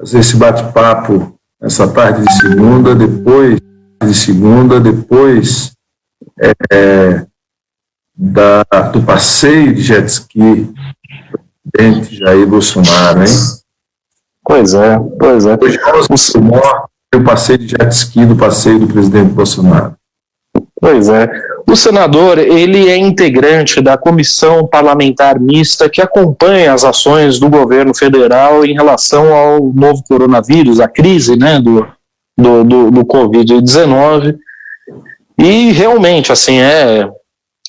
fazer esse bate-papo nessa tarde de segunda, depois do passeio de jet ski do presidente Jair Bolsonaro, hein? Pois é. Hoje o passeio de jet ski do passeio do presidente Bolsonaro. Pois é. O senador, ele é integrante da comissão parlamentar mista que acompanha as ações do governo federal em relação ao novo coronavírus, a crise, né, do Covid-19. E realmente, assim, é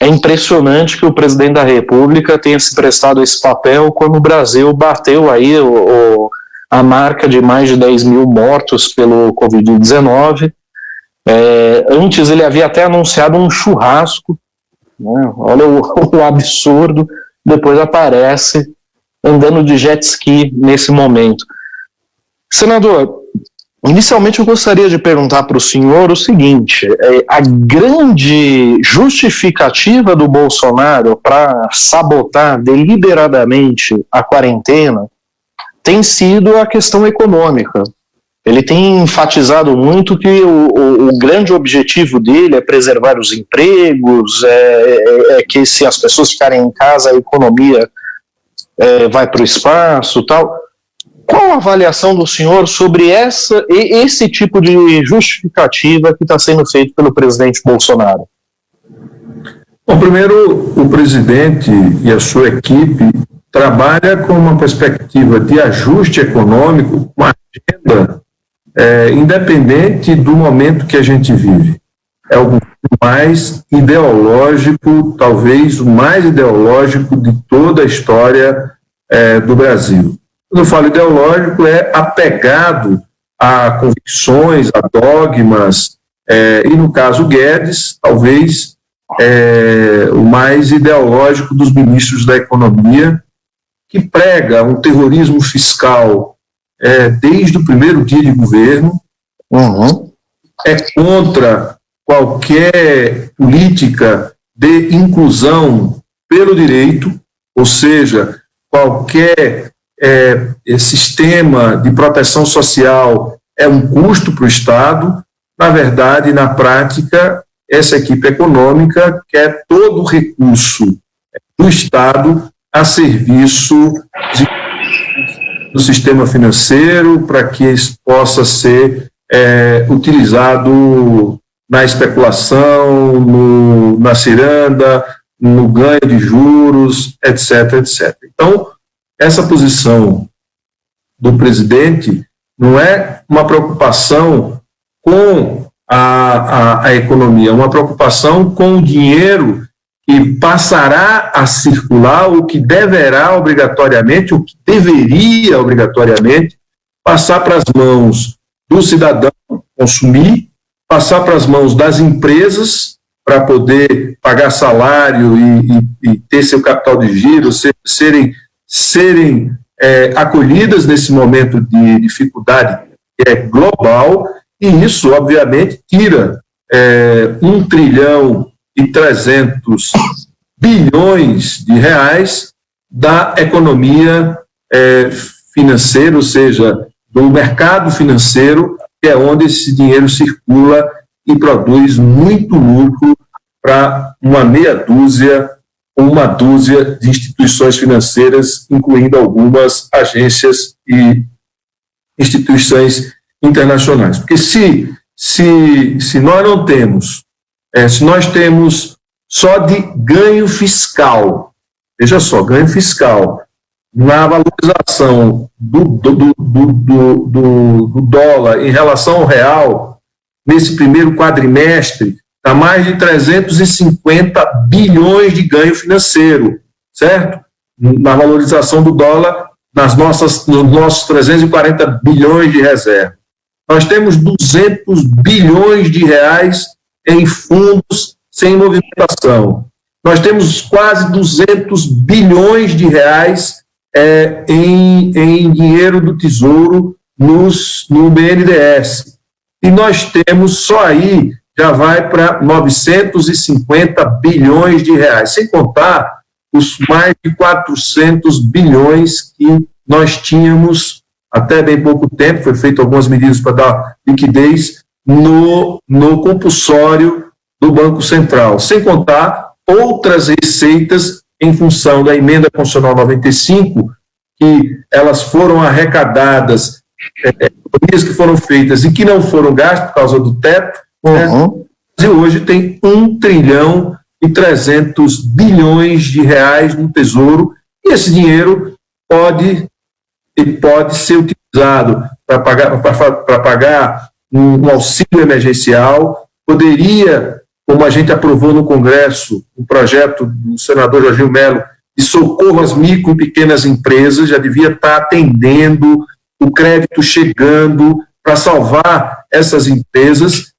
impressionante que o presidente da República tenha se prestado esse papel quando o Brasil bateu aí a marca de mais de 10 mil mortos pelo Covid-19. Antes ele havia até anunciado um churrasco, né? Olha o absurdo, depois aparece andando de jet ski nesse momento. Senador, inicialmente eu gostaria de perguntar para o senhor o seguinte: a grande justificativa do Bolsonaro para sabotar deliberadamente a quarentena tem sido a questão econômica. Ele tem enfatizado muito que o grande objetivo dele é preservar os empregos, que se as pessoas ficarem em casa, a economia vai para o espaço, tal. Qual a avaliação do senhor sobre esse tipo de justificativa que está sendo feito pelo presidente Bolsonaro? Bom, primeiro, o presidente e a sua equipe trabalha com uma perspectiva de ajuste econômico, com uma agenda independente do momento que a gente vive. É o mais ideológico, talvez o mais ideológico de toda a história do Brasil. Quando eu falo ideológico, é apegado a convicções, a dogmas, e no caso Guedes, talvez o mais ideológico dos ministros da economia, que prega um terrorismo fiscal desde o primeiro dia de governo, é contra qualquer política de inclusão pelo direito, ou seja, qualquer sistema de proteção social é um custo para o Estado. Na verdade, na prática, essa equipe econômica quer todo o recurso do Estado a serviço do sistema financeiro para que isso possa ser utilizado na especulação, na ciranda, no ganho de juros, etc., etc. Então, essa posição do presidente não é uma preocupação com a economia, é uma preocupação com o dinheiro que passará a circular, ou que deverá obrigatoriamente, ou que deveria obrigatoriamente passar para as mãos do cidadão consumir, passar para as mãos das empresas para poder pagar salário e ter seu capital de giro, serem acolhidas nesse momento de dificuldade que é global, e isso, obviamente, tira 1,3 trilhão de reais da economia financeira, ou seja, do mercado financeiro, que é onde esse dinheiro circula e produz muito lucro para uma dúzia de instituições financeiras, incluindo algumas agências e instituições internacionais. Porque se nós não temos, se nós temos só de ganho fiscal, veja só, ganho fiscal, na valorização do dólar em relação ao real, nesse primeiro quadrimestre, está mais de 350 bilhões de ganho financeiro, certo? Na valorização do dólar, nos nossos 340 bilhões de reserva. Nós temos 200 bilhões de reais em fundos sem movimentação. Nós temos quase 200 bilhões de reais em dinheiro do Tesouro no BNDES. E nós temos, só aí, já vai para 950 bilhões de reais, sem contar os mais de 400 bilhões que nós tínhamos até bem pouco tempo, foi feito algumas medidas para dar liquidez no compulsório do Banco Central, sem contar outras receitas em função da emenda constitucional 95, que elas foram arrecadadas, economias que foram feitas e que não foram gastas por causa do teto, né? E hoje tem 1,3 trilhão no Tesouro, e esse dinheiro pode ser utilizado para pagar um auxílio emergencial, poderia, como a gente aprovou no Congresso, o projeto do senador Jorginho Melo, de socorro às micro e pequenas empresas, já devia estar atendendo, o crédito chegando para salvar essas empresas.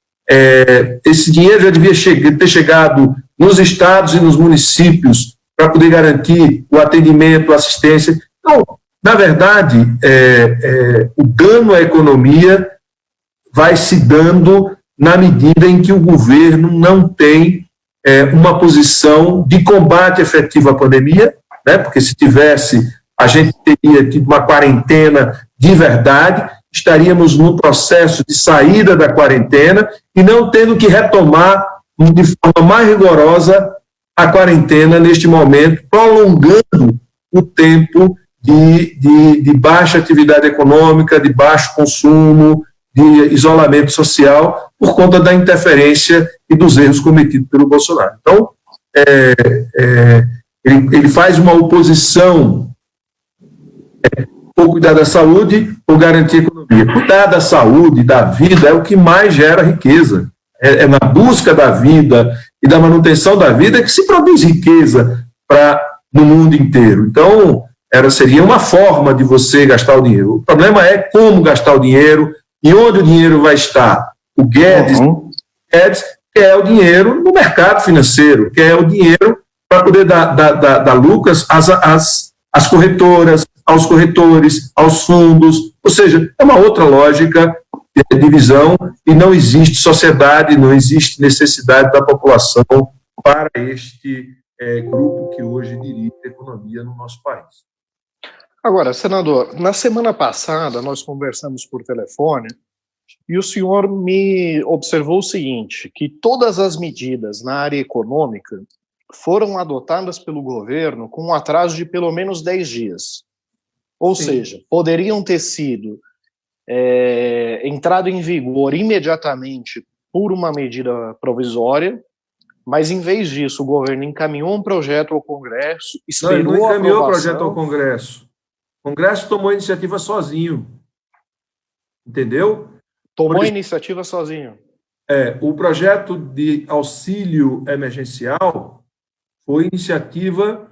Esse dinheiro já devia ter chegado nos estados e nos municípios para poder garantir o atendimento, a assistência. Então, na verdade, o dano à economia vai se dando na medida em que o governo não tem uma posição de combate efetivo à pandemia, né? Porque se tivesse, a gente teria tido uma quarentena de verdade, estaríamos num processo de saída da quarentena e não tendo que retomar de forma mais rigorosa a quarentena neste momento, prolongando o tempo de baixa atividade econômica, de baixo consumo, de isolamento social, por conta da interferência e dos erros cometidos pelo Bolsonaro. Então, ele faz uma oposição ou cuidar da saúde ou garantir a economia. Cuidar da saúde, da vida, é o que mais gera riqueza. É na busca da vida e da manutenção da vida que se produz riqueza no mundo inteiro. Então, seria uma forma de você gastar o dinheiro. O problema é como gastar o dinheiro e onde o dinheiro vai estar. O Guedes quer o dinheiro no mercado financeiro, quer o dinheiro para poder dar lucros às corretoras, aos corretores, aos fundos, ou seja, é uma outra lógica de visão e não existe sociedade, não existe necessidade da população para este grupo que hoje dirige a economia no nosso país. Agora, senador, na semana passada nós conversamos por telefone e o senhor me observou o seguinte, que todas as medidas na área econômica foram adotadas pelo governo com um atraso de pelo menos 10 dias. Ou seja, poderiam ter sido entrado em vigor imediatamente por uma medida provisória, mas em vez disso o governo encaminhou um projeto ao Congresso, esperou não encaminhou a aprovação. O projeto ao Congresso. O Congresso tomou a iniciativa sozinho. Entendeu? Tomou a iniciativa sozinho. O projeto de auxílio emergencial foi iniciativa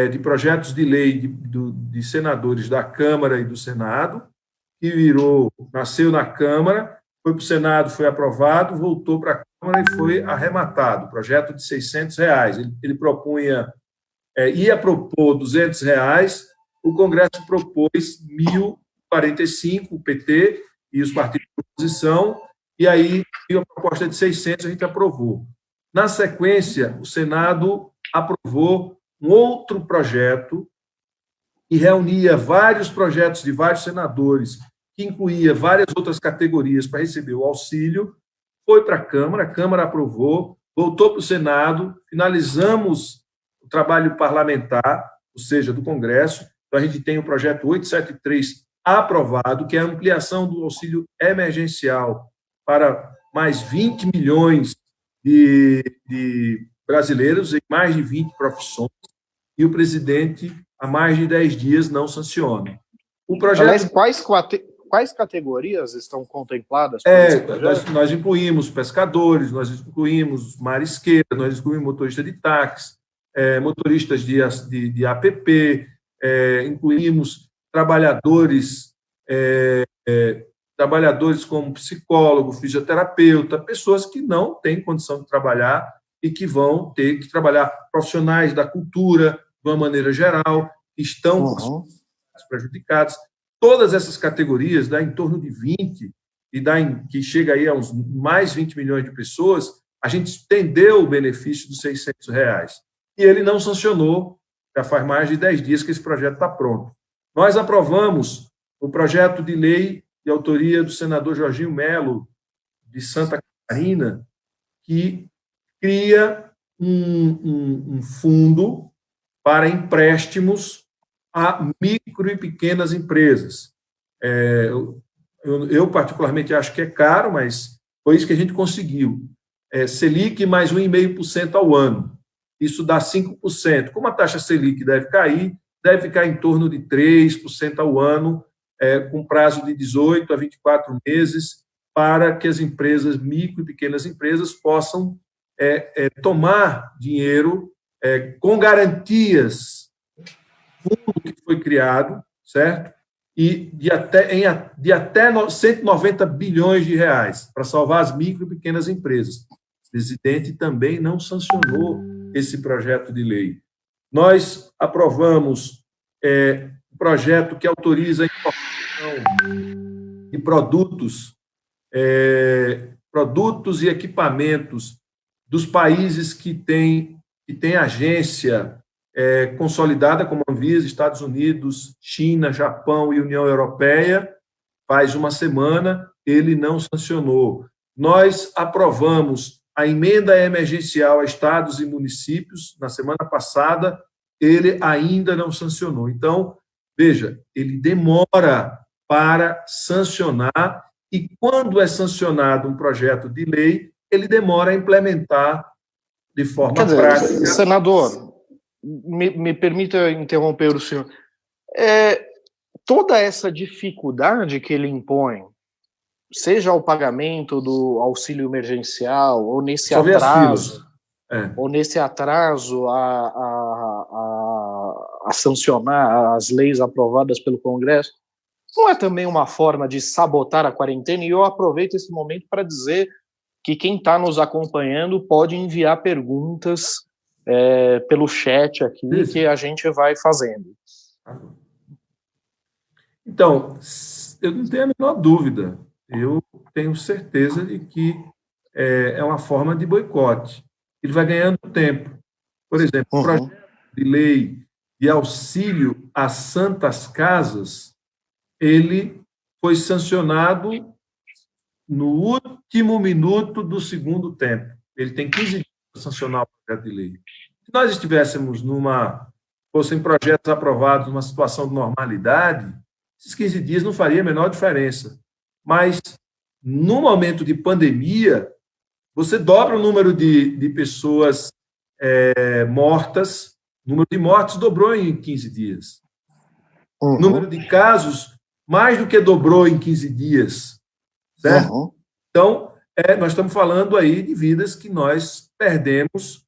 de projetos de lei de senadores da Câmara e do Senado, que nasceu na Câmara, foi para o Senado, foi aprovado, voltou para a Câmara e foi arrematado. Projeto de R$600. Ele ia propor R$200, o Congresso propôs 1.045, o PT e os partidos de oposição, e aí a proposta de 600 a gente aprovou. Na sequência, o Senado aprovou um outro projeto que reunia vários projetos de vários senadores, que incluía várias outras categorias para receber o auxílio, foi para a Câmara aprovou, voltou para o Senado, finalizamos o trabalho parlamentar, ou seja, do Congresso. Então, a gente tem o projeto 873 aprovado, que é a ampliação do auxílio emergencial para mais 20 milhões de brasileiros em mais de 20 profissões, e o presidente, há mais de 10 dias, não sanciona. O projeto... Aliás, quais categorias estão contempladas por esse projeto? Nós incluímos pescadores, nós incluímos marisqueiros, nós incluímos motoristas de táxi, motoristas de APP, incluímos trabalhadores como psicólogo, fisioterapeuta, pessoas que não têm condição de trabalhar e que vão ter que trabalhar, profissionais da cultura, de uma maneira geral, que estão prejudicados. Todas essas categorias, dá em torno de 20, que chega aí a uns mais 20 milhões de pessoas, a gente estendeu o benefício dos R$600. E ele não sancionou, já faz mais de 10 dias que esse projeto está pronto. Nós aprovamos o projeto de lei de autoria do senador Jorginho Melo, de Santa Catarina, que cria um fundo para empréstimos a micro e pequenas empresas. Eu particularmente acho que é caro, mas foi isso que a gente conseguiu. Selic mais 1,5% ao ano. Isso dá 5%. Como a taxa Selic deve cair, deve ficar em torno de 3% ao ano, com prazo de 18 a 24 meses, para que as empresas, micro e pequenas empresas, possam tomar dinheiro com garantias, fundo que foi criado, certo? E de até 190 bilhões de reais para salvar as micro e pequenas empresas. O presidente também não sancionou esse projeto de lei. Nós aprovamos um projeto que autoriza a importação de produtos e equipamentos dos países que têm agência consolidada, como a Anvisa, Estados Unidos, China, Japão e União Europeia. Faz uma semana, ele não sancionou. Nós aprovamos a emenda emergencial a estados e municípios, na semana passada, ele ainda não sancionou. Então, veja, ele demora para sancionar, e quando é sancionado um projeto de lei, ele demora a implementar de forma prática. Senador, me permita interromper o senhor. Toda essa dificuldade que ele impõe, seja o pagamento do auxílio emergencial, ou nesse atraso a sancionar as leis aprovadas pelo Congresso, não é também uma forma de sabotar a quarentena? E eu aproveito esse momento para dizer que quem está nos acompanhando pode enviar perguntas pelo chat aqui, isso, que a gente vai fazendo. Então, eu não tenho a menor dúvida. Eu tenho certeza de que é uma forma de boicote. Ele vai ganhando tempo. Por exemplo, o projeto de lei de auxílio às santas casas, ele foi sancionado no último minuto do segundo tempo. Ele tem 15 dias para sancionar o projeto de lei. Se nós estivéssemos fossem projetos aprovados numa situação de normalidade, esses 15 dias não faria a menor diferença. Mas, no momento de pandemia, você dobra o número de pessoas mortas, o número de mortes dobrou em 15 dias. O número de casos, mais do que dobrou em 15 dias. Certo? Então, nós estamos falando aí de vidas que nós perdemos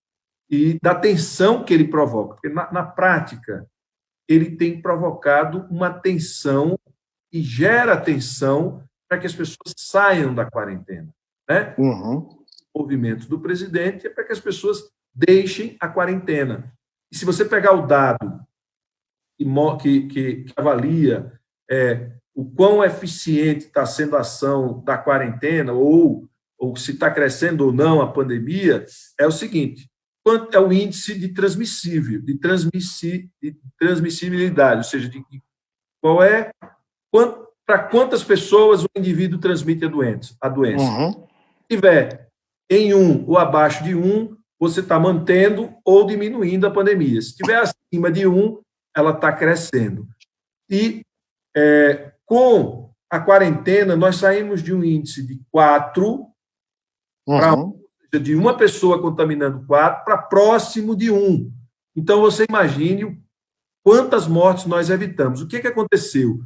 e da tensão que ele provoca. Porque, na prática, ele tem provocado uma tensão e gera tensão para que as pessoas saiam da quarentena. Né? O movimento do presidente é para que as pessoas deixem a quarentena. E se você pegar o dado que avalia o quão eficiente está sendo a ação da quarentena, ou se está crescendo ou não a pandemia, é o seguinte: quanto é o índice de transmissibilidade, ou seja, para quantas pessoas o indivíduo transmite a doença. Se tiver em 1 ou abaixo de 1, você está mantendo ou diminuindo a pandemia. Se tiver acima de 1, ela está crescendo. E com a quarentena, nós saímos de um índice de 4 de uma pessoa contaminando 4 para próximo de 1. Então, você imagine quantas mortes nós evitamos. O que aconteceu?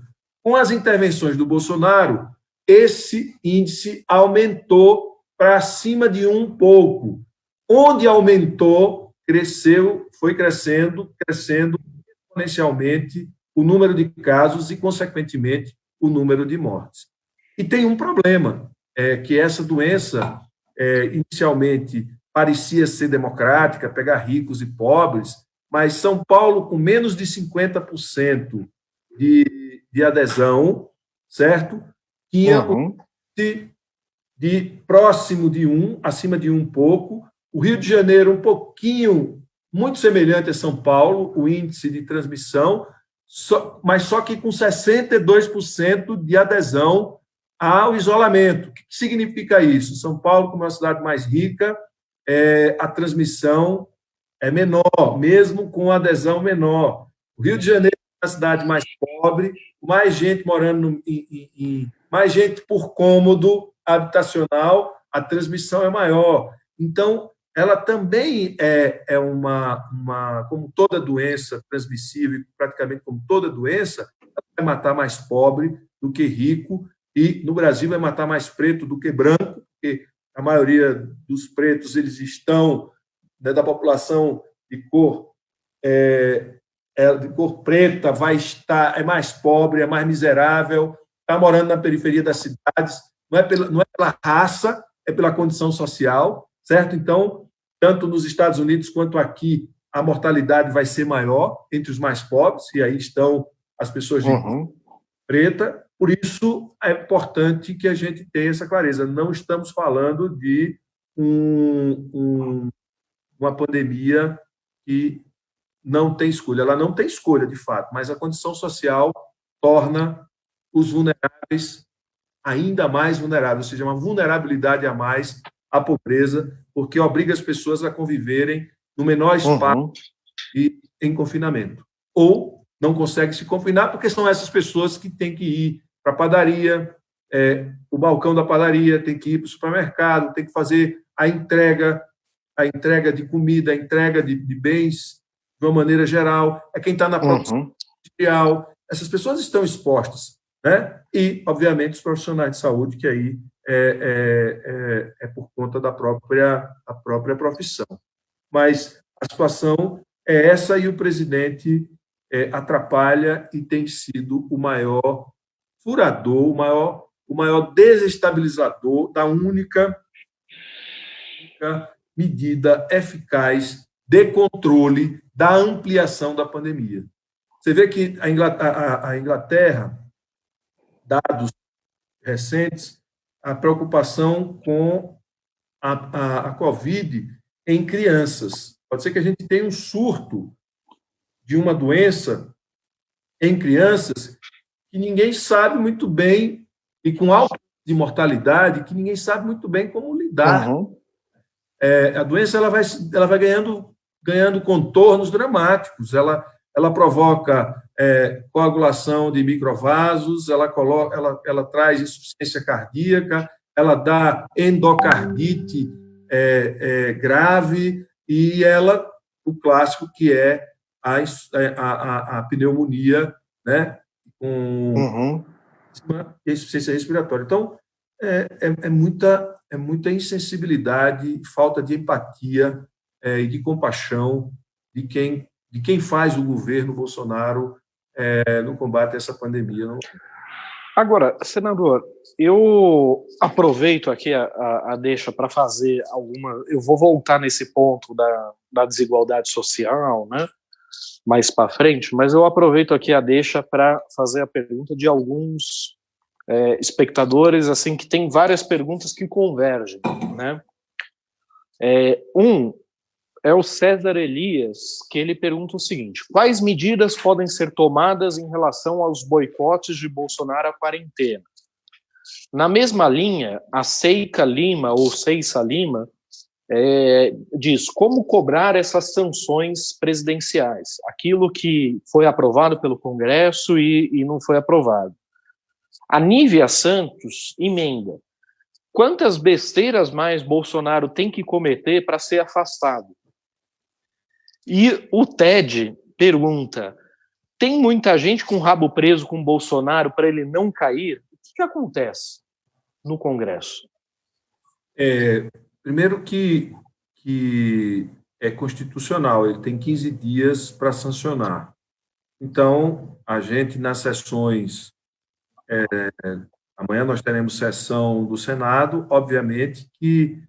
Com as intervenções do Bolsonaro, esse índice aumentou para acima de 1 pouco. Onde aumentou, foi crescendo exponencialmente o número de casos e, consequentemente, o número de mortes. E tem um problema, que essa doença, inicialmente, parecia ser democrática, pegar ricos e pobres, mas São Paulo, com menos de 50% de adesão, certo? Tinha de próximo de 1, acima de 1 pouco. O Rio de Janeiro, um pouquinho, muito semelhante a São Paulo, o índice de transmissão, mas só que com 62% de adesão ao isolamento. O que significa isso? São Paulo, como é uma cidade mais rica, a transmissão é menor, mesmo com adesão menor. O Rio de Janeiro é uma cidade mais pobre, mais gente morando, mais gente por cômodo habitacional, a transmissão é maior. Então, ela também é como toda doença transmissível, praticamente como toda doença, ela vai matar mais pobre do que rico, e no Brasil vai matar mais preto do que branco, porque a maioria dos pretos eles estão, né, da população de cor preta, é mais pobre, é mais miserável, está morando na periferia das cidades, não é pela raça, é pela condição social, certo? Então, tanto nos Estados Unidos quanto aqui, a mortalidade vai ser maior entre os mais pobres, e aí estão as pessoas de preta. Por isso, é importante que a gente tenha essa clareza. Não estamos falando de uma pandemia que não tem escolha. Ela não tem escolha, de fato, mas a condição social torna os vulneráveis ainda mais vulneráveis, ou seja, uma vulnerabilidade a mais à pobreza, porque obriga as pessoas a conviverem no menor espaço e em confinamento. Ou não consegue se confinar porque são essas pessoas que têm que ir para a padaria, o balcão da padaria, tem que ir para o supermercado, tem que fazer a entrega de comida, a entrega de bens de uma maneira geral, é quem está na produção industrial. Essas pessoas estão expostas, né? E, obviamente, os profissionais de saúde, que aí é por conta da própria profissão. Mas a situação é essa, e o presidente atrapalha e tem sido o maior furador, o maior desestabilizador da única medida eficaz de controle da ampliação da pandemia. Você vê que a Inglaterra, dados recentes, a preocupação com a Covid em crianças. Pode ser que a gente tenha um surto de uma doença em crianças que ninguém sabe muito bem, e com alta de mortalidade, que ninguém sabe muito bem como lidar. A doença ela vai ganhando contornos dramáticos. Ela provoca coagulação de microvasos, ela traz insuficiência cardíaca, ela dá endocardite grave, e o clássico que é a pneumonia, né, com insuficiência respiratória. Então, é muita insensibilidade, falta de empatia e de compaixão de quem faz o governo Bolsonaro no combate a essa pandemia. Agora, senador, eu aproveito aqui a deixa para fazer alguma... Eu vou voltar nesse ponto da desigualdade social, né, mais para frente, mas eu aproveito aqui a deixa para fazer a pergunta de alguns espectadores, assim, que tem várias perguntas que convergem, né? É o César Elias, que ele pergunta o seguinte: quais medidas podem ser tomadas em relação aos boicotes de Bolsonaro à quarentena? Na mesma linha, a Seica Lima, ou Ceissa Lima, diz como cobrar essas sanções presidenciais, aquilo que foi aprovado pelo Congresso e não foi aprovado. A Nívia Santos emenda: quantas besteiras mais Bolsonaro tem que cometer para ser afastado? E o Ted pergunta: tem muita gente com o rabo preso com Bolsonaro para ele não cair? O que acontece no Congresso? Primeiro que é constitucional, ele tem 15 dias para sancionar. Então, a gente, nas sessões... amanhã nós teremos sessão do Senado, obviamente que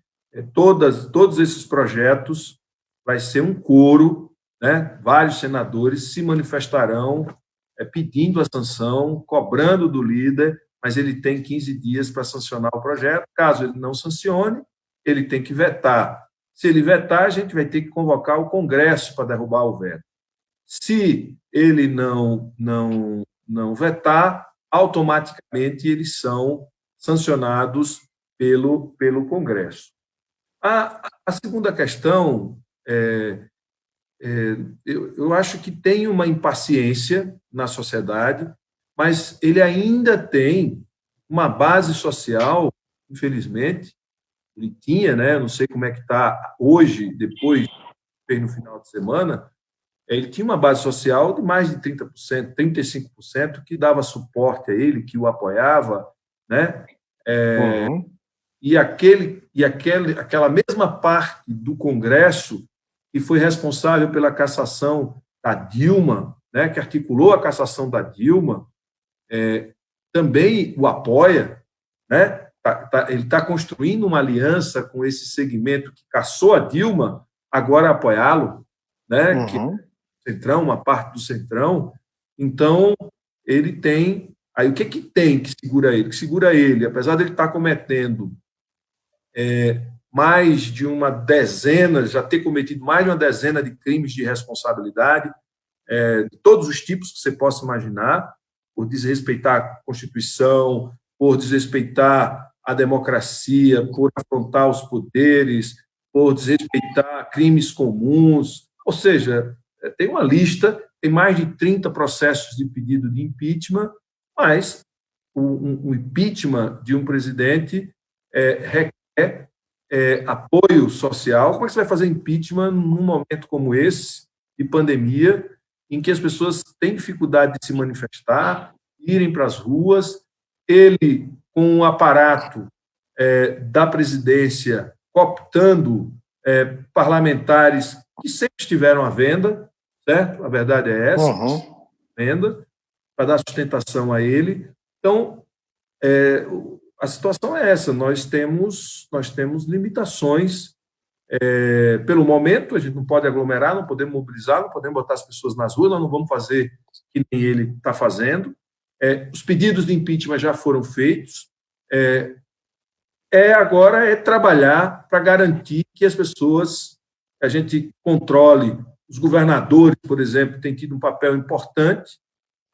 todos esses projetos vai ser um coro, né? Vários senadores se manifestarão pedindo a sanção, cobrando do líder, mas ele tem 15 dias para sancionar o projeto. Caso ele não sancione, ele tem que vetar. Se ele vetar, a gente vai ter que convocar o Congresso para derrubar o veto. Se ele não vetar, automaticamente eles são sancionados pelo Congresso. A segunda questão, eu acho que tem uma impaciência na sociedade, mas ele ainda tem uma base social, infelizmente, ele tinha, né? Não sei como é que está hoje, depois, no final de semana, ele tinha uma base social de mais de 30%, 35%, que dava suporte a ele, que o apoiava, né? E aquela mesma parte do Congresso que foi responsável pela cassação da Dilma, né, que articulou a cassação da Dilma, também o apoia, né? Ele está construindo uma aliança com esse segmento que cassou a Dilma, agora apoiá-lo, né? Que Centrão, uma parte do Centrão. Então, ele tem... Aí, o que tem que segura ele? Que segura ele, apesar de ele estar cometendo mais de uma dezena, já ter cometido mais de uma dezena de crimes de responsabilidade, de todos os tipos que você possa imaginar, por desrespeitar a Constituição, por desrespeitar a democracia, por afrontar os poderes, por desrespeitar crimes comuns. Ou seja, tem uma lista, tem mais de 30 processos de pedido de impeachment, mas o impeachment de um presidente requer apoio social. Como é que você vai fazer impeachment num momento como esse, de pandemia, em que as pessoas têm dificuldade de se manifestar, irem para as ruas, ele, com o aparato da presidência, cooptando parlamentares que sempre estiveram à venda, certo? A verdade é essa, venda, para dar sustentação a ele. Então, a situação é essa, nós temos limitações. Pelo momento, a gente não pode aglomerar, não podemos mobilizar, não podemos botar as pessoas nas ruas, nós não vamos fazer que nem ele está fazendo. Os pedidos de impeachment já foram feitos. Agora é trabalhar para garantir que as pessoas, a gente controle. Os governadores, por exemplo, têm tido um papel importante.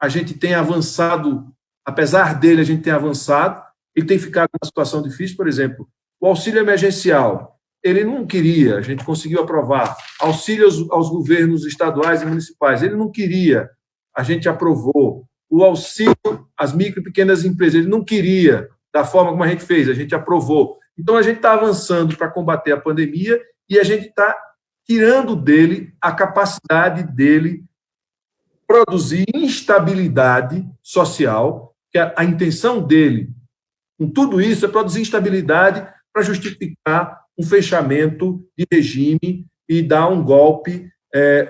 A gente tem avançado, apesar dele, a gente tem avançado. Ele tem ficado numa situação difícil, por exemplo, o auxílio emergencial. Ele não queria, a gente conseguiu aprovar. Auxílio aos governos estaduais e municipais. Ele não queria, a gente aprovou. O auxílio às micro e pequenas empresas. Ele não queria, da forma como a gente fez, a gente aprovou. Então, a gente está avançando para combater a pandemia e a gente está tirando dele a capacidade dele produzir instabilidade social, que a intenção dele, com tudo isso, é produzir instabilidade para justificar um fechamento de regime e dar um golpe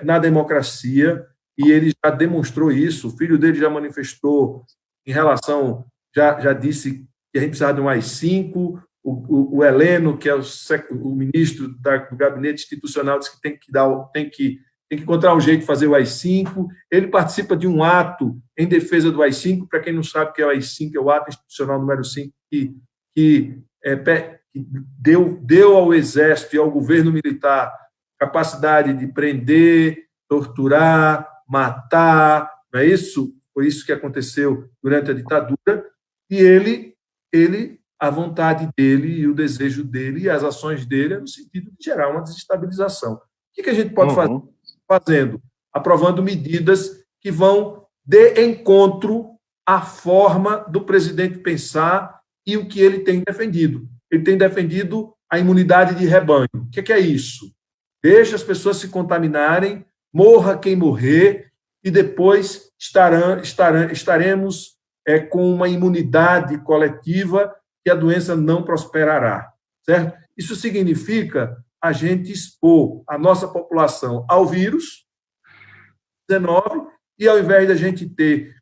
na democracia, e ele já demonstrou isso. O filho dele já manifestou em relação, já disse que a gente precisava de um AI-5, o Heleno, que é o ministro do Gabinete Institucional, disse que tem que encontrar um jeito de fazer o AI-5. Ele participa de um ato em defesa do AI-5. Para quem não sabe o que é o AI-5, é o ato institucional número 5, que deu ao Exército e ao governo militar capacidade de prender, torturar, matar, não é isso? Foi isso que aconteceu durante a ditadura, e ele a vontade dele e o desejo dele e as ações dele é no sentido de gerar uma desestabilização. O que a gente pode fazer? Fazendo, aprovando medidas que vão de encontro à forma do presidente pensar e o que ele tem defendido. Ele tem defendido a imunidade de rebanho. O que é isso? Deixa as pessoas se contaminarem, morra quem morrer, e depois estaremos com uma imunidade coletiva que a doença não prosperará, certo? Isso significa a gente expor a nossa população ao vírus 19, e ao invés de a gente ter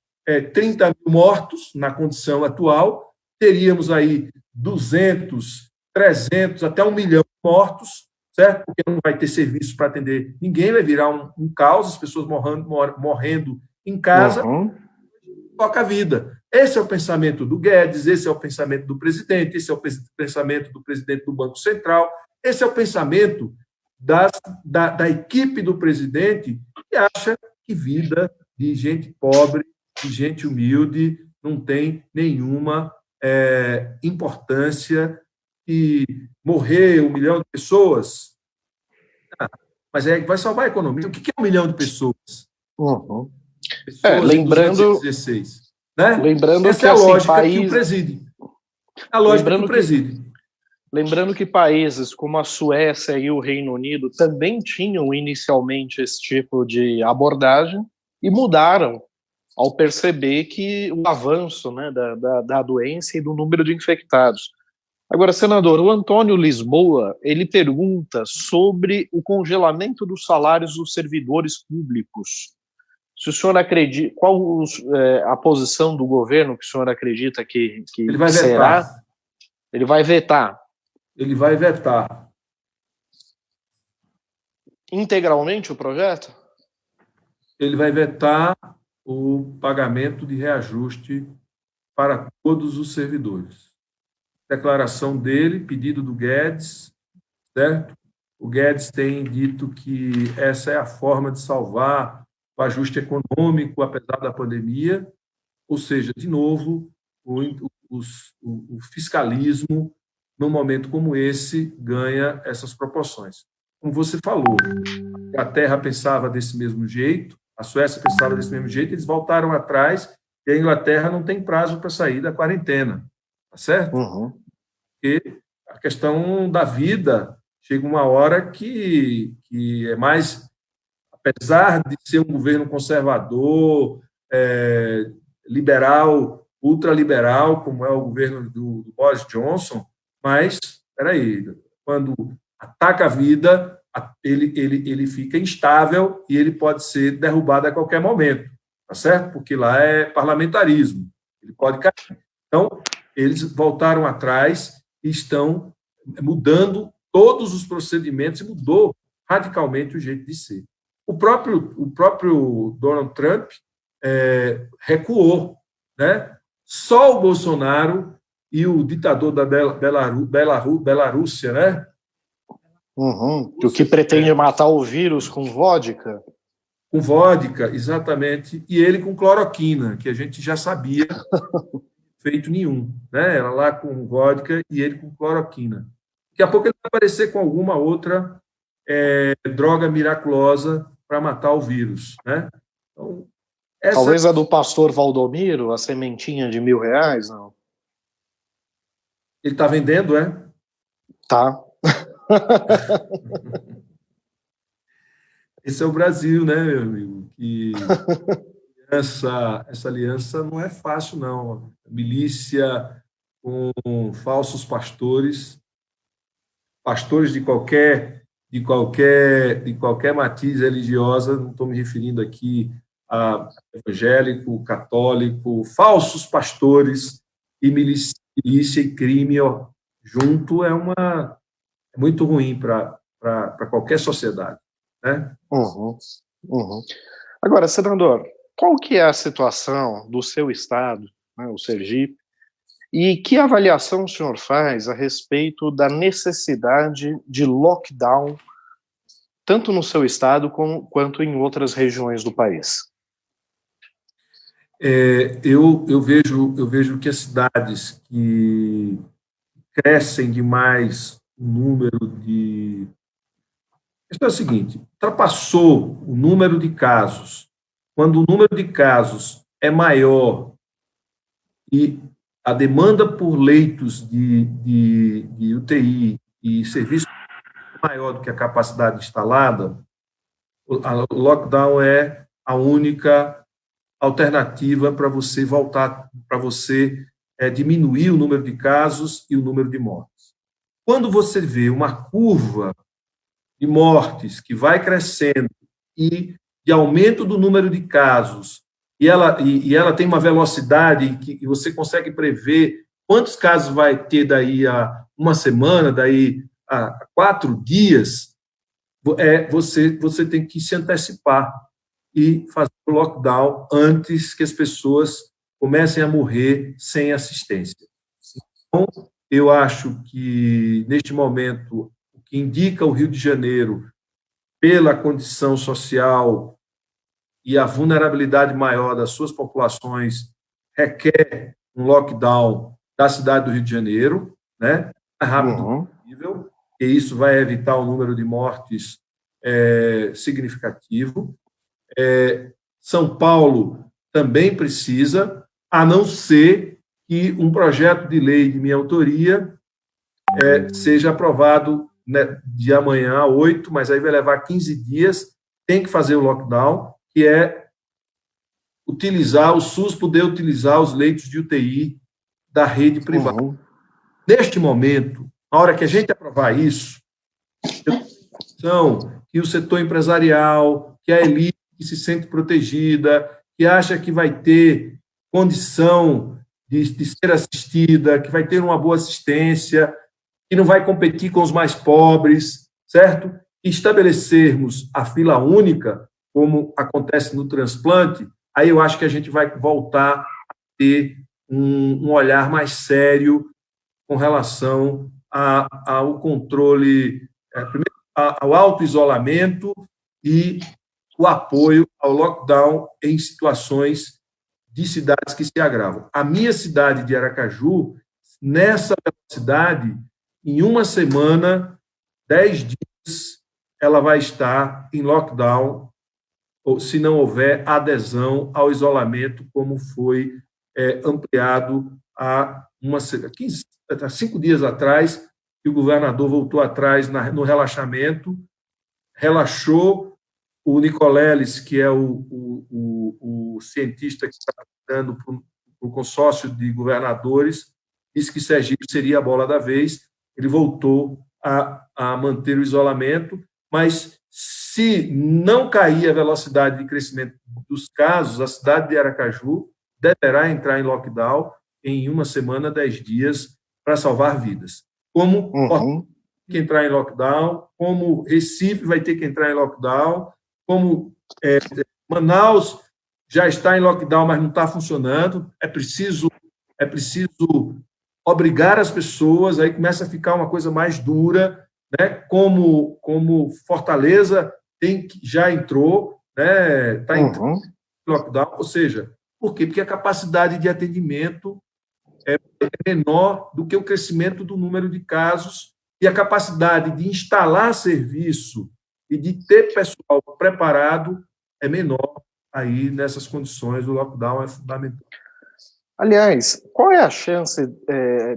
30 mil mortos na condição atual, teríamos aí 200, 300, até 1 milhão de mortos, certo? Porque não vai ter serviço para atender ninguém, vai virar um caos, as pessoas morrendo em casa, toca a vida. Esse é o pensamento do Guedes, esse é o pensamento do presidente, esse é o pensamento do presidente do Banco Central, esse é o pensamento da equipe do presidente, que acha que vida de gente pobre, de gente humilde, não tem nenhuma importância, e morrer 1 milhão de pessoas, mas vai salvar a economia. O que é 1 milhão de pessoas? Uhum. Pessoas em 216, né? Lembrando Essa que, é a assim, lógica que o preside. A lógica que o preside. Lembrando que países como a Suécia e o Reino Unido também tinham inicialmente esse tipo de abordagem e mudaram ao perceber que o avanço, né, da doença e do número de infectados. Agora, senador, o Antônio Lisboa, ele pergunta sobre o congelamento dos salários dos servidores públicos. Se o senhor acredita, qual a posição do governo que o senhor acredita que Ele vai será? vetar. Ele vai vetar. Ele vai vetar. Integralmente o projeto? Ele vai vetar o pagamento de reajuste para todos os servidores. Declaração dele, pedido do Guedes, certo? O Guedes tem dito que essa é a forma de salvar o ajuste econômico, apesar da pandemia, ou seja, de novo, o fiscalismo, num momento como esse, ganha essas proporções. Como você falou, a Inglaterra pensava desse mesmo jeito, a Suécia pensava desse mesmo jeito, eles voltaram atrás, e a Inglaterra não tem prazo para sair da quarentena, tá certo? Uhum. Porque a questão da vida chega uma hora que é mais, apesar de ser um governo conservador, liberal, ultraliberal, como é o governo do Boris Johnson, mas, espera aí, quando ataca a vida, ele fica instável e ele pode ser derrubado a qualquer momento, tá certo? Porque lá é parlamentarismo, ele pode cair. Então, eles voltaram atrás e estão mudando todos os procedimentos, e mudou radicalmente o jeito de ser. O próprio Donald Trump recuou, né? Só o Bolsonaro e o ditador da Belarússia, né? Uhum. O que pretende matar o vírus com vodka? Com vodka, exatamente, e ele com cloroquina, que a gente já sabia, feito nenhum, né? Ela lá com vodka e ele com cloroquina. Daqui a pouco ele vai aparecer com alguma outra droga miraculosa para matar o vírus, né? Então, talvez a do pastor Valdomiro, a sementinha de R$1.000, não? Ele está vendendo, é? Tá. Esse é o Brasil, né, meu amigo? Que essa aliança não é fácil, não. Milícia com falsos pastores de qualquer matiz religiosa, não estou me referindo aqui a evangélico, católico, falsos pastores e milícia e crime junto é muito ruim para qualquer sociedade, né? Uhum. Uhum. Agora, senador, qual que é a situação do seu estado, né, o Sergipe, e que avaliação o senhor faz a respeito da necessidade de lockdown, tanto no seu estado quanto em outras regiões do país? Eu vejo que as cidades que crescem demais o número de... A questão é a seguinte, ultrapassou o número de casos. Quando o número de casos é maior e a demanda por leitos de UTI e serviço maior do que a capacidade instalada, o lockdown é a única alternativa para você voltar, para você diminuir o número de casos e o número de mortes. Quando você vê uma curva de mortes que vai crescendo e de aumento do número de casos, e ela tem uma velocidade que você consegue prever quantos casos vai ter daí a uma semana, daí a 4 dias, você tem que se antecipar e fazer o lockdown antes que as pessoas comecem a morrer sem assistência. Então, eu acho que, neste momento, o que indica o Rio de Janeiro, pela condição social e a vulnerabilidade maior das suas populações requer um lockdown da cidade do Rio de Janeiro, né, mais rápido possível, e isso vai evitar um número de mortes significativo. São Paulo também precisa, a não ser que um projeto de lei de minha autoria seja aprovado, né, de amanhã a 8, mas aí vai levar 15 dias, tem que fazer o lockdown, que é utilizar o SUS, poder utilizar os leitos de UTI da rede privada. Neste momento, na hora que a gente aprovar isso, que o setor empresarial, que a elite que se sente protegida, que acha que vai ter condição de ser assistida, que vai ter uma boa assistência, que não vai competir com os mais pobres, certo? E estabelecermos a fila única, como acontece no transplante, aí eu acho que a gente vai voltar a ter um olhar mais sério com relação ao controle, primeiro, ao auto-isolamento e o apoio ao lockdown em situações de cidades que se agravam. A minha cidade de Aracaju, nessa velocidade, em uma semana, 10 dias, ela vai estar em lockdown, ou se não houver adesão ao isolamento, como foi ampliado há 5 dias atrás, que o governador voltou atrás no relaxamento, relaxou. O Nicoleles, que é o cientista que está dando para o consórcio de governadores, disse que Sergipe seria a bola da vez. Ele voltou a manter o isolamento, mas se não cair a velocidade de crescimento dos casos, a cidade de Aracaju deverá entrar em lockdown em uma semana, 10 dias, para salvar vidas. Como tem que entrar em lockdown, como Recife vai ter que entrar em lockdown, como Manaus já está em lockdown, mas não está funcionando. É preciso obrigar as pessoas, aí começa a ficar uma coisa mais dura, né? Como Fortaleza já entrou, né? Está entrando em lockdown, ou seja, por quê? Porque a capacidade de atendimento é menor do que o crescimento do número de casos, e a capacidade de instalar serviço e de ter pessoal preparado é menor. Aí, nessas condições, o lockdown é fundamental. Aliás, qual é a chance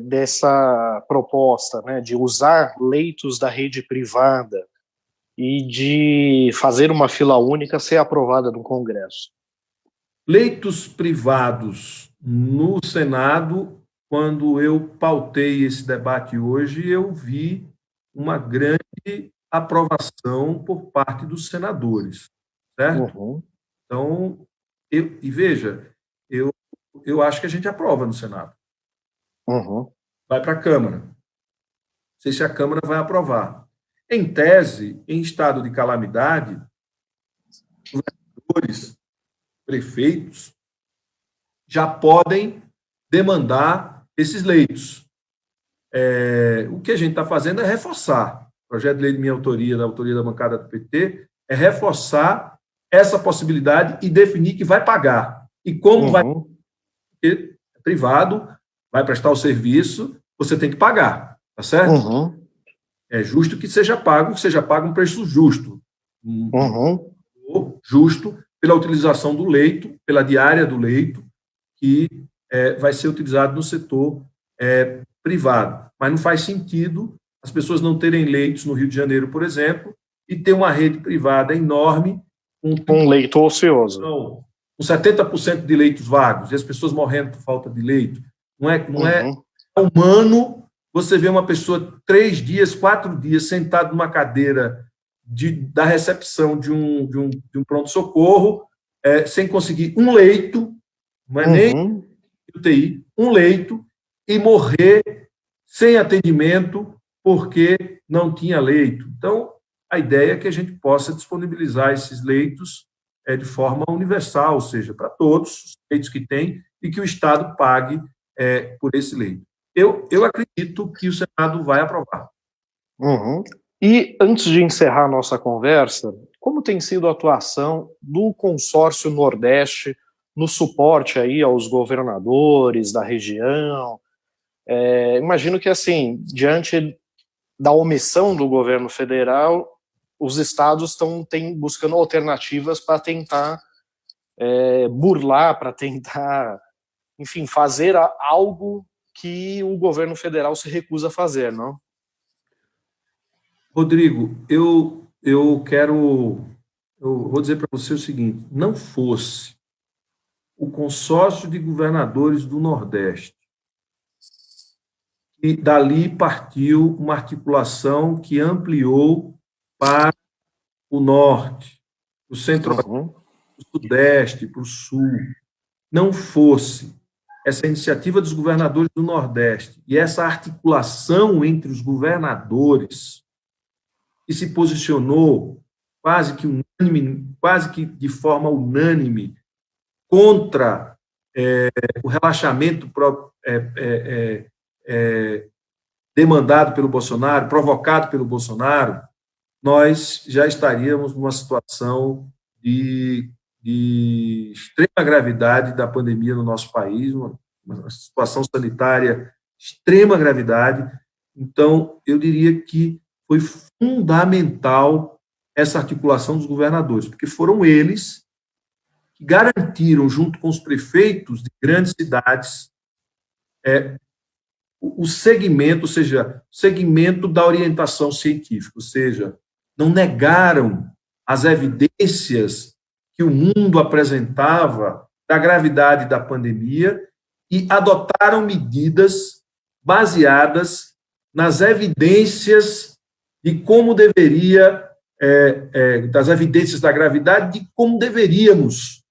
dessa proposta, né, de usar leitos da rede privada e de fazer uma fila única ser aprovada no Congresso? Leitos privados no Senado, quando eu pautei esse debate hoje, eu vi uma grande aprovação por parte dos senadores, certo? Então, veja, eu acho que a gente aprova no Senado. Vai para a Câmara. Não sei se a Câmara vai aprovar. Em tese, em estado de calamidade, governadores, prefeitos já podem demandar esses leitos. O que a gente está fazendo é reforçar. O projeto de lei de minha autoria, da autoria da bancada do PT, é reforçar essa possibilidade e definir que vai pagar. E como vai? Porque é privado, vai prestar o serviço, você tem que pagar, tá certo? É justo que seja pago um preço justo. Justo pela utilização do leito, pela diária do leito, que vai ser utilizado no setor privado. Mas não faz sentido as pessoas não terem leitos no Rio de Janeiro, por exemplo, e ter uma rede privada enorme com um leito ocioso. Com 70% de leitos vagos, e as pessoas morrendo por falta de leito. Não é humano você ver uma pessoa 3 dias, 4 dias sentada numa cadeira da recepção de um pronto-socorro, sem conseguir um leito, não é nem UTI, um leito, e morrer sem atendimento porque não tinha leito. Então, a ideia é que a gente possa disponibilizar esses leitos de forma universal, ou seja, para todos os leitos que tem, e que o Estado pague por esse leito. Eu acredito que o Senado vai aprovar. E, antes de encerrar a nossa conversa, como tem sido a atuação do consórcio Nordeste no suporte aí aos governadores da região? Imagino que, assim, diante da omissão do governo federal, os estados estão buscando alternativas para tentar burlar, para tentar, enfim, fazer algo que o governo federal se recusa a fazer, não? Rodrigo, eu vou dizer para você o seguinte: não fosse o consórcio de governadores do Nordeste, e dali partiu uma articulação que ampliou para o Norte, o Centro-Oeste, para o Sudeste, para o Sul, não fosse essa iniciativa dos governadores do Nordeste e essa articulação entre os governadores que se posicionou quase que de forma unânime contra o relaxamento demandado pelo Bolsonaro, provocado pelo Bolsonaro, nós já estaríamos numa situação de extrema gravidade da pandemia no nosso país, uma situação sanitária de extrema gravidade. Então, eu diria que foi fundamental essa articulação dos governadores, porque foram eles que garantiram, junto com os prefeitos de grandes cidades, o segmento, ou seja, segmento da orientação científica, ou seja, não negaram as evidências que o mundo apresentava da gravidade da pandemia e adotaram medidas baseadas nas evidências de como deveria, das evidências da gravidade, de como deveríamos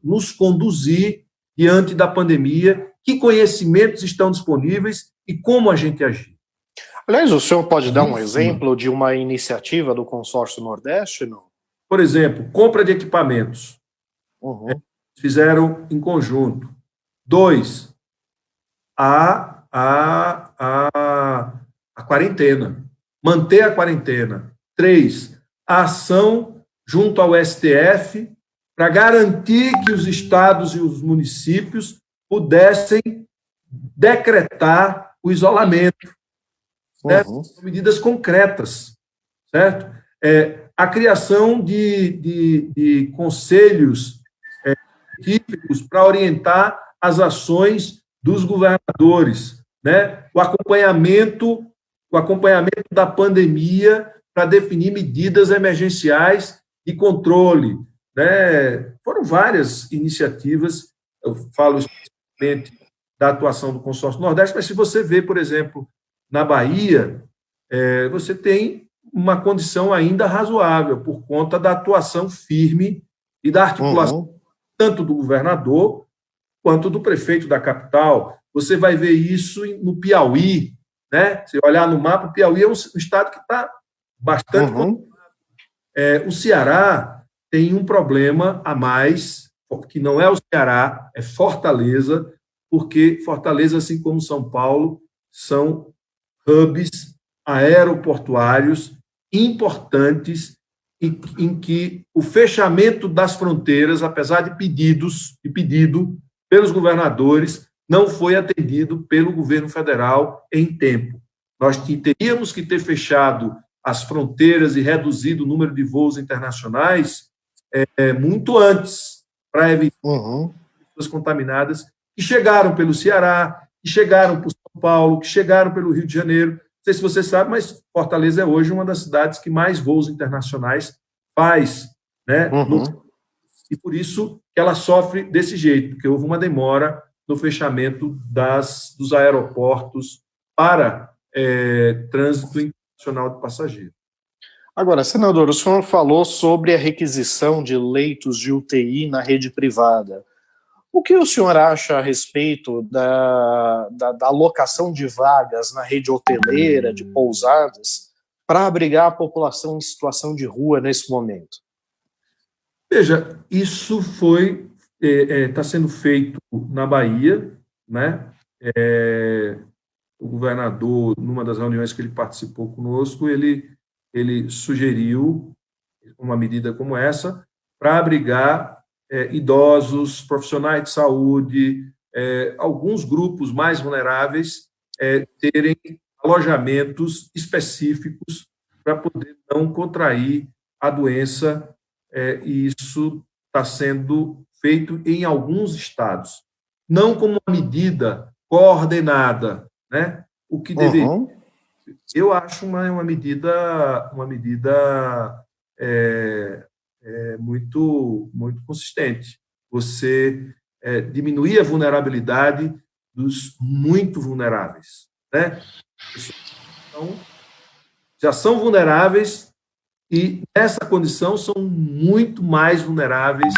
nos conduzir diante da pandemia, que conhecimentos estão disponíveis e como a gente agir. Aliás, o senhor pode dar um exemplo de uma iniciativa do Consórcio Nordeste, não? Por exemplo, compra de equipamentos. Fizeram em conjunto. 2, a quarentena. Manter a quarentena. 3, a ação junto ao STF para garantir que os estados e os municípios pudessem decretar o isolamento. Certo? Medidas concretas, certo? A criação de conselhos científicos para orientar as ações dos governadores, né? O acompanhamento da pandemia para definir medidas emergenciais de controle, né? Foram várias iniciativas, eu falo especificamente da atuação do Consórcio Nordeste, mas se você vê, por exemplo, na Bahia, você tem uma condição ainda razoável por conta da atuação firme e da articulação tanto do governador quanto do prefeito da capital. Você vai ver isso no Piauí, né? Se olhar no mapa, o Piauí é um estado que está bastante... O Ceará tem um problema a mais, que não é o Ceará, é Fortaleza, porque Fortaleza, assim como São Paulo, são hubs aeroportuários importantes em que o fechamento das fronteiras, apesar de pedido pelos governadores, não foi atendido pelo governo federal em tempo. Nós teríamos que ter fechado as fronteiras e reduzido o número de voos internacionais muito antes, para evitar pessoas contaminadas que chegaram pelo Ceará, que chegaram por São Paulo, que chegaram pelo Rio de Janeiro. Não sei se você sabe, mas Fortaleza é hoje uma das cidades que mais voos internacionais faz, né? E por isso que ela sofre desse jeito, porque houve uma demora no fechamento dos aeroportos para trânsito internacional de passageiros. Agora, senador, o senhor falou sobre a requisição de leitos de UTI na rede privada. O que o senhor acha a respeito da alocação de vagas na rede hoteleira, de pousadas, para abrigar a população em situação de rua nesse momento? Veja, isso está sendo feito na Bahia, né? O governador, numa das reuniões que ele participou conosco, ele sugeriu uma medida como essa para abrigar idosos, profissionais de saúde, alguns grupos mais vulneráveis terem alojamentos específicos para poder não contrair a doença, e isso está sendo feito em alguns estados. Não como uma medida coordenada, né? O que deveria... Eu acho uma medida muito, muito consistente. Você diminuir a vulnerabilidade dos muito vulneráveis, né? Então, já são vulneráveis e, nessa condição, são muito mais vulneráveis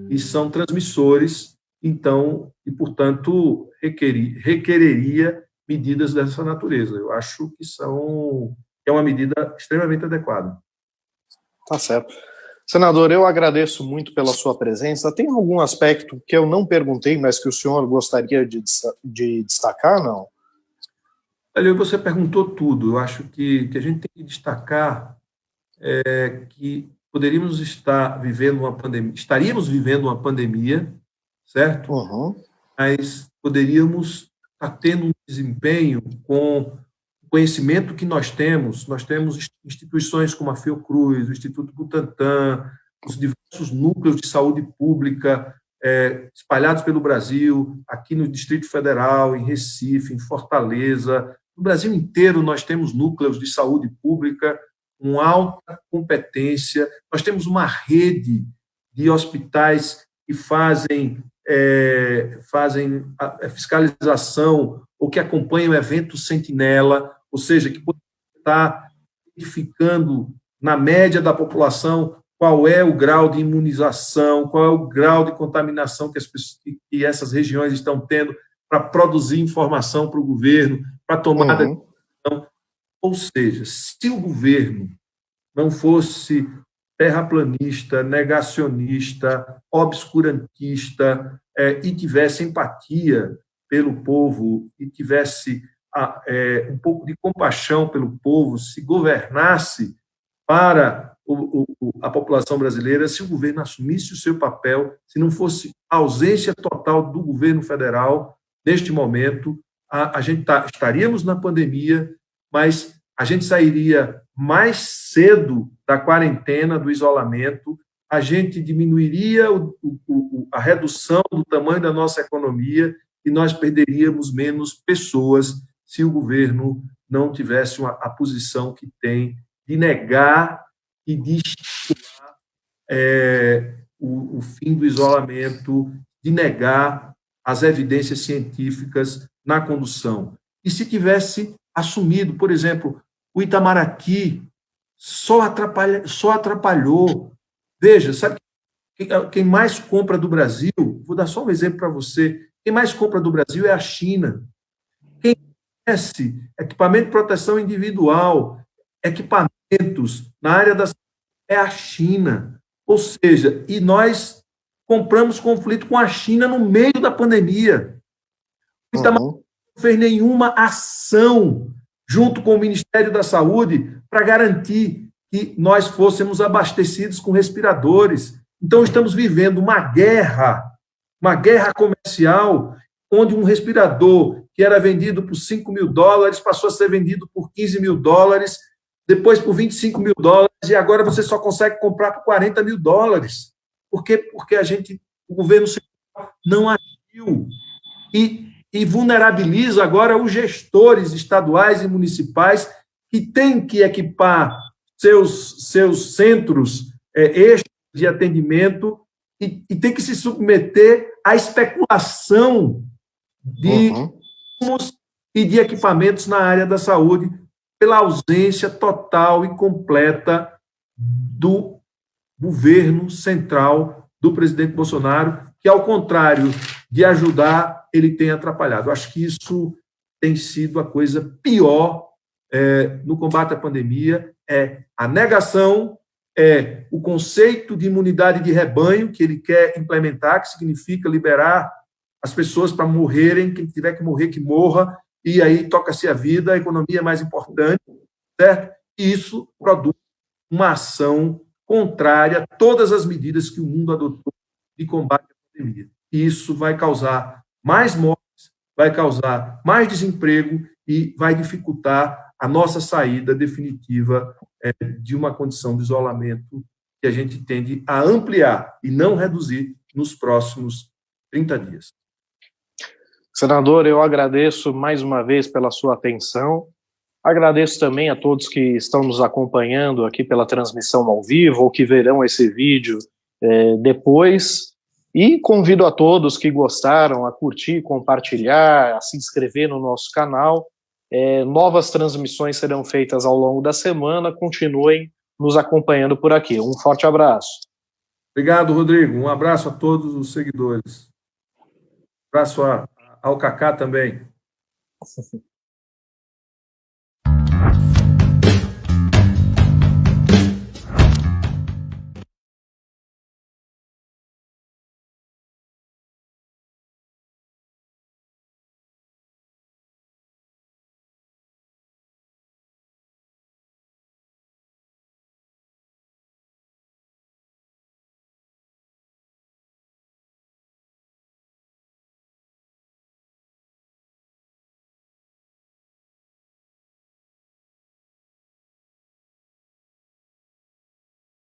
e são transmissores, então, e, portanto, requereria medidas dessa natureza. Eu acho que é uma medida extremamente adequada. Tá certo. Senador, eu agradeço muito pela sua presença. Tem algum aspecto que eu não perguntei, mas que o senhor gostaria de destacar, não? Olha, você perguntou tudo. Eu acho que a gente tem que destacar que poderíamos estar vivendo uma pandemia, estaríamos vivendo uma pandemia, certo? Mas poderíamos estar tendo um desempenho com o conhecimento que nós temos. Nós temos instituições como a Fiocruz, o Instituto Butantan, os diversos núcleos de saúde pública espalhados pelo Brasil, aqui no Distrito Federal, em Recife, em Fortaleza. No Brasil inteiro nós temos núcleos de saúde pública com alta competência. Nós temos uma rede de hospitais que fazem a fiscalização ou que acompanham o evento Sentinela, ou seja, que podem estar identificando na média da população qual é o grau de imunização, qual é o grau de contaminação que essas regiões estão tendo para produzir informação para o governo, para tomar decisão. Ou seja, se o governo não fosse terraplanista, negacionista, obscurantista, e tivesse empatia pelo povo, e tivesse um pouco de compaixão pelo povo, se governasse para a população brasileira, se o governo assumisse o seu papel, se não fosse a ausência total do governo federal, neste momento, a gente estaríamos na pandemia, mas a gente sairia mais cedo da quarentena, do isolamento, a gente diminuiria a redução do tamanho da nossa economia e nós perderíamos menos pessoas se o governo não tivesse a posição que tem de negar e de estimular o fim do isolamento, de negar as evidências científicas na condução. E se tivesse assumido, por exemplo, o Itamaraty só atrapalhou. Veja, sabe quem mais compra do Brasil? Vou dar só um exemplo para você. Quem mais compra do Brasil é a China. Quem conhece equipamento de proteção individual, equipamentos na área da saúde é a China. Ou seja, e nós compramos conflito com a China no meio da pandemia. O Itamaraty não fez nenhuma ação junto com o Ministério da Saúde para garantir que nós fôssemos abastecidos com respiradores. Então, estamos vivendo uma guerra comercial, onde um respirador que era vendido por $5.000 passou a ser vendido por $15.000, depois por $25.000, e agora você só consegue comprar por $40.000. Por quê? Porque o governo não agiu e vulnerabiliza agora os gestores estaduais e municipais que têm que equipar seus centros extras de atendimento e tem que se submeter à especulação de insumos e de equipamentos na área da saúde pela ausência total e completa do governo central do presidente Bolsonaro, que, ao contrário de ajudar, ele tem atrapalhado. Eu acho que isso tem sido a coisa pior no combate à pandemia, a negação, o conceito de imunidade de rebanho que ele quer implementar, que significa liberar as pessoas para morrerem, quem tiver que morrer, que morra, e aí toca-se a vida, a economia é mais importante, certo? E isso produz uma ação contrária a todas as medidas que o mundo adotou de combate à pandemia. E isso vai causar mais mortes, vai causar mais desemprego e vai dificultar a nossa saída definitiva de uma condição de isolamento que a gente tende a ampliar e não reduzir nos próximos 30 dias. Senador, eu agradeço mais uma vez pela sua atenção. Agradeço também a todos que estão nos acompanhando aqui pela transmissão ao vivo ou que verão esse vídeo depois. E convido a todos que gostaram a curtir, compartilhar, a se inscrever no nosso canal. Novas transmissões serão feitas ao longo da semana. Continuem nos acompanhando por aqui. Um forte abraço. Obrigado, Rodrigo. Um abraço a todos os seguidores. Um abraço ao Cacá também.